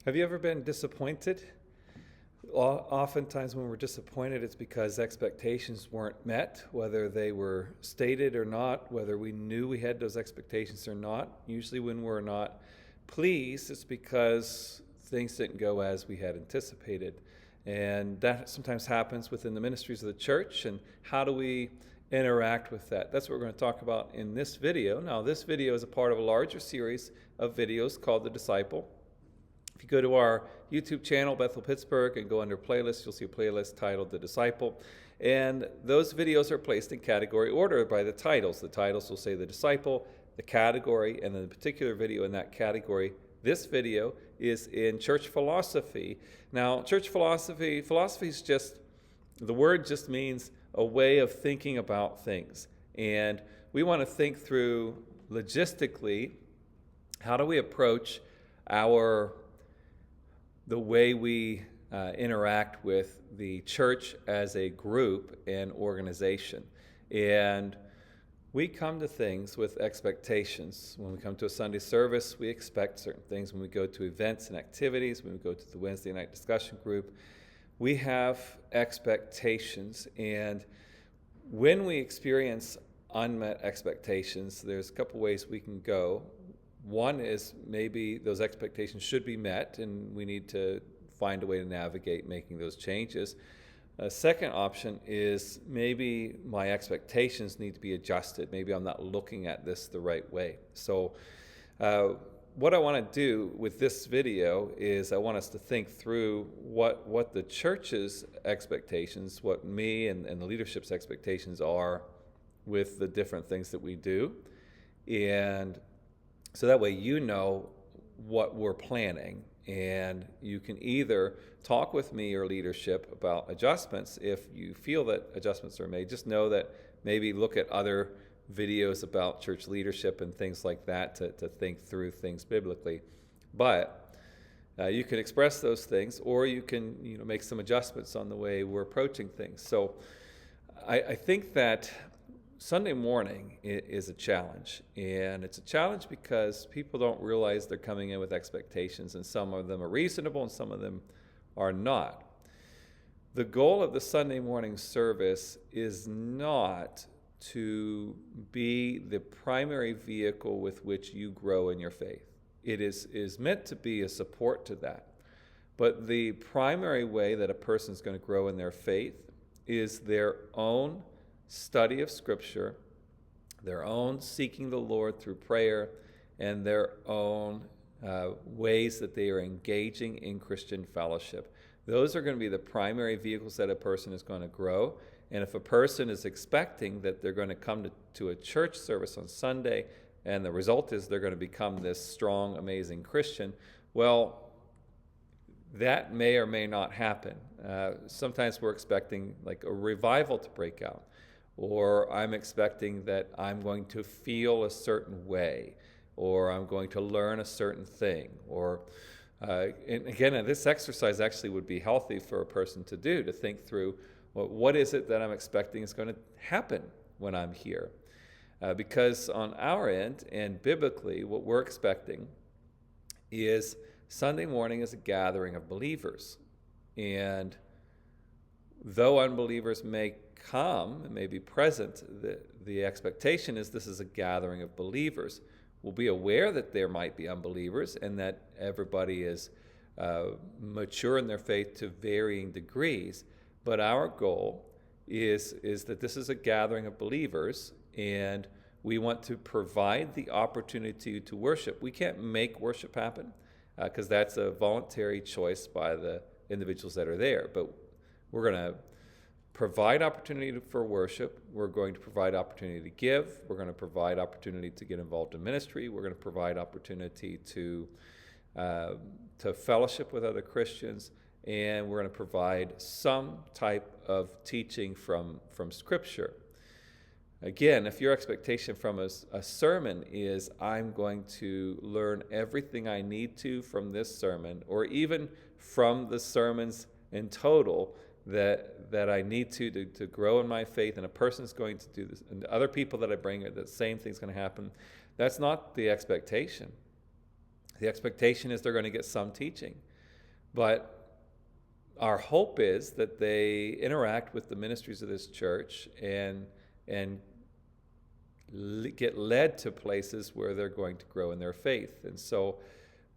Have you ever been disappointed? Oftentimes when we're disappointed, it's because expectations weren't met, whether they were stated or not, whether we knew we had those expectations or not. Usually when we're not pleased, it's because things didn't go as we had anticipated. And that sometimes happens within the ministries of the church. And how do we interact with that? That's what we're going to talk about in this video. Now, this video is a part of a larger series of videos called The Disciple. If you go to our YouTube channel, Bethel Pittsburgh, and go under playlists, you'll see a playlist titled The Disciple. And those videos are placed in category order by the titles. The titles will say The Disciple, the category, and then the particular video in that category. This video is in church philosophy. Now, church philosophy is just, the word just means a way of thinking about things. And we want to think through logistically, how do we approach the way we interact with the church as a group and organization. And we come to things with expectations. When we come to a Sunday service, we expect certain things. When we go to events and activities, when we go to the Wednesday night discussion group, we have expectations. And when we experience unmet expectations, there's a couple ways we can go. One is maybe those expectations should be met, and we need to find a way to navigate making those changes. A second option is maybe my expectations need to be adjusted. Maybe I'm not looking at this the right way. So what I want to do with this video is I want us to think through what the church's expectations, what me and the leadership's expectations are with the different things that we do. And so that way you know what we're planning, and you can either talk with me or leadership about adjustments if you feel that adjustments are made. Just know that maybe look at other videos about church leadership and things like that to think through things biblically. But you can express those things, or you can make some adjustments on the way we're approaching things. So I think that Sunday morning is a challenge, and it's a challenge because people don't realize they're coming in with expectations, and some of them are reasonable and some of them are not. The goal of the Sunday morning service is not to be the primary vehicle with which you grow in your faith. It is meant to be a support to that. But the primary way that a person is going to grow in their faith is their own study of Scripture, their own seeking the Lord through prayer, and their own ways that they are engaging in Christian fellowship. Those are going to be the primary vehicles that a person is going to grow. And if a person is expecting that they're going to come to a church service on Sunday, and the result is they're going to become this strong, amazing Christian, well, that may or may not happen. Sometimes we're expecting like a revival to break out. Or I'm expecting that I'm going to feel a certain way, or I'm going to learn a certain thing. Or, and again, this exercise actually would be healthy for a person to do, to think through, well, what is it that I'm expecting is going to happen when I'm here? Because on our end, and biblically, what we're expecting is Sunday morning is a gathering of believers. And though unbelievers may come and may be present, the expectation is this is a gathering of believers. We'll be aware that there might be unbelievers and that everybody is mature in their faith to varying degrees. But our goal is that this is a gathering of believers, and we want to provide the opportunity to worship. We can't make worship happen because that's a voluntary choice by the individuals that are there. But we're going to provide opportunity for worship. We're going to provide opportunity to give. We're going to provide opportunity to get involved in ministry. We're going to provide opportunity to fellowship with other Christians, and we're going to provide some type of teaching from Scripture. Again, if your expectation from a sermon is I'm going to learn everything I need to from this sermon, or even from the sermons in total, that I need to grow in my faith, and a person's going to do this, and other people that I bring, the same thing's going to happen. That's not the expectation. The expectation is they're going to get some teaching. But our hope is that they interact with the ministries of this church and get led to places where they're going to grow in their faith. And so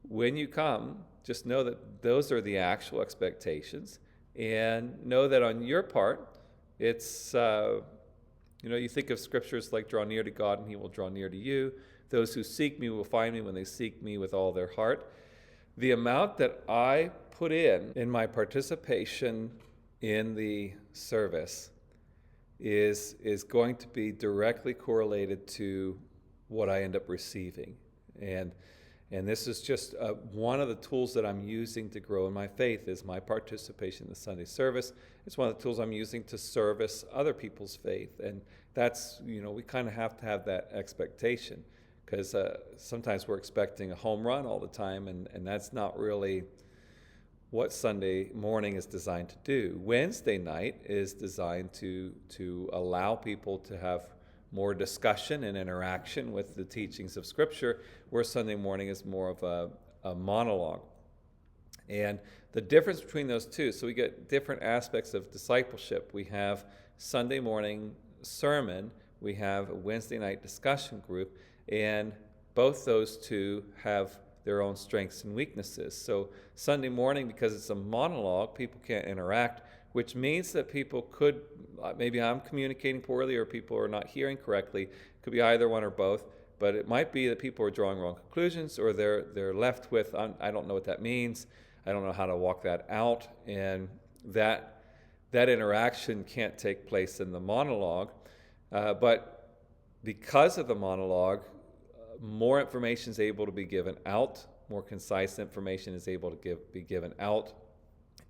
when you come, just know that those are the actual expectations, and know that on your part, it's, you think of scriptures like draw near to God and he will draw near to you. Those who seek me will find me when they seek me with all their heart. The amount that I put in my participation in the service is going to be directly correlated to what I end up receiving. And this is just one of the tools that I'm using to grow in my faith is my participation in the Sunday service. It's one of the tools I'm using to service other people's faith. And that's, we kind of have to have that expectation, because sometimes we're expecting a home run all the time, and that's not really what Sunday morning is designed to do. Wednesday night is designed to allow people to have more discussion and interaction with the teachings of Scripture, where Sunday morning is more of a monologue. And the difference between those two, so we get different aspects of discipleship. We have Sunday morning sermon, we have a Wednesday night discussion group, and both those two have their own strengths and weaknesses. So Sunday morning, because it's a monologue, people can't interact, which means that people could, maybe I'm communicating poorly or people are not hearing correctly. It could be either one or both, but it might be that people are drawing wrong conclusions, or they're left with, I don't know what that means, I don't know how to walk that out, and that interaction can't take place in the monologue. But because of the monologue, more information is able to be given out, more concise information is able to be given out,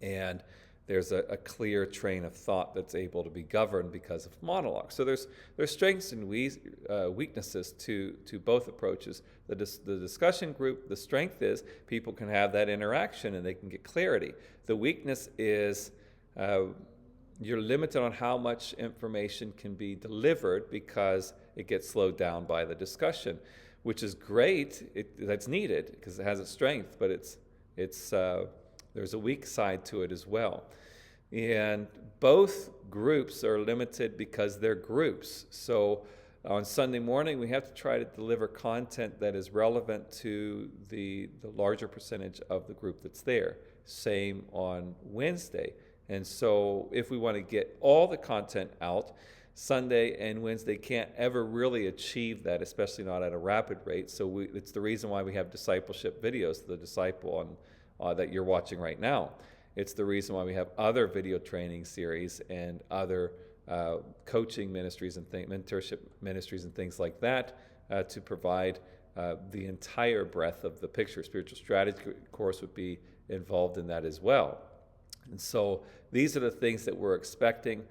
and there's a clear train of thought that's able to be governed because of monologue. So there's strengths and weaknesses to both approaches. The discussion group, the strength is people can have that interaction and they can get clarity. The weakness is you're limited on how much information can be delivered because it gets slowed down by the discussion, which is great. That's needed because it has its strength, but there's a weak side to it as well. And both groups are limited because they're groups. So on Sunday morning, we have to try to deliver content that is relevant to the larger percentage of the group that's there. Same on Wednesday. And so if we want to get all the content out, Sunday and Wednesday can't ever really achieve that, especially not at a rapid rate. So it's the reason why we have discipleship videos, the disciple on that you're watching right now. It's the reason why we have other video training series and other coaching ministries and mentorship ministries and things like that to provide the entire breadth of the picture. Spiritual strategy course would be involved in that as well. And so these are the things that we're expecting.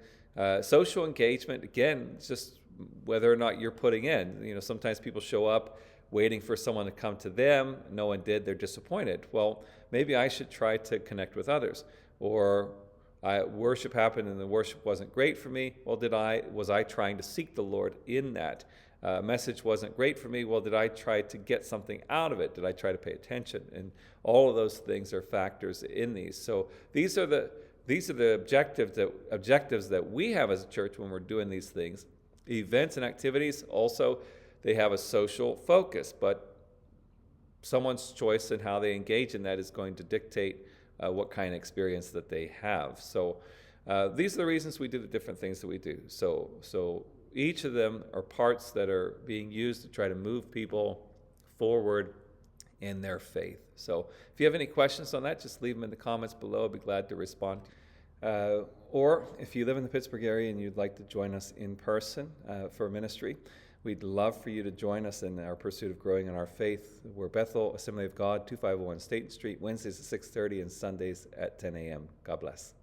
Social engagement, again, just whether or not you're putting in. Sometimes people show up waiting for someone to come to them. No one did. They're disappointed. Well, maybe I should try to connect with others. Or worship happened and the worship wasn't great for me. Well, was I trying to seek the Lord in that? Message wasn't great for me. Well, did I try to get something out of it? Did I try to pay attention? And all of those things are factors in these. So these are the objectives that we have as a church when we're doing these things. Events and activities also, they have a social focus, but someone's choice in how they engage in that is going to dictate what kind of experience that they have. So these are the reasons we do the different things that we do. So each of them are parts that are being used to try to move people forward in their faith. So if you have any questions on that, just leave them in the comments below. I'd be glad to respond. Or if you live in the Pittsburgh area and you'd like to join us in person for ministry, we'd love for you to join us in our pursuit of growing in our faith. We're Bethel Assembly of God, 2501 Staten Street, Wednesdays at 6:30 and Sundays at 10 a.m. God bless.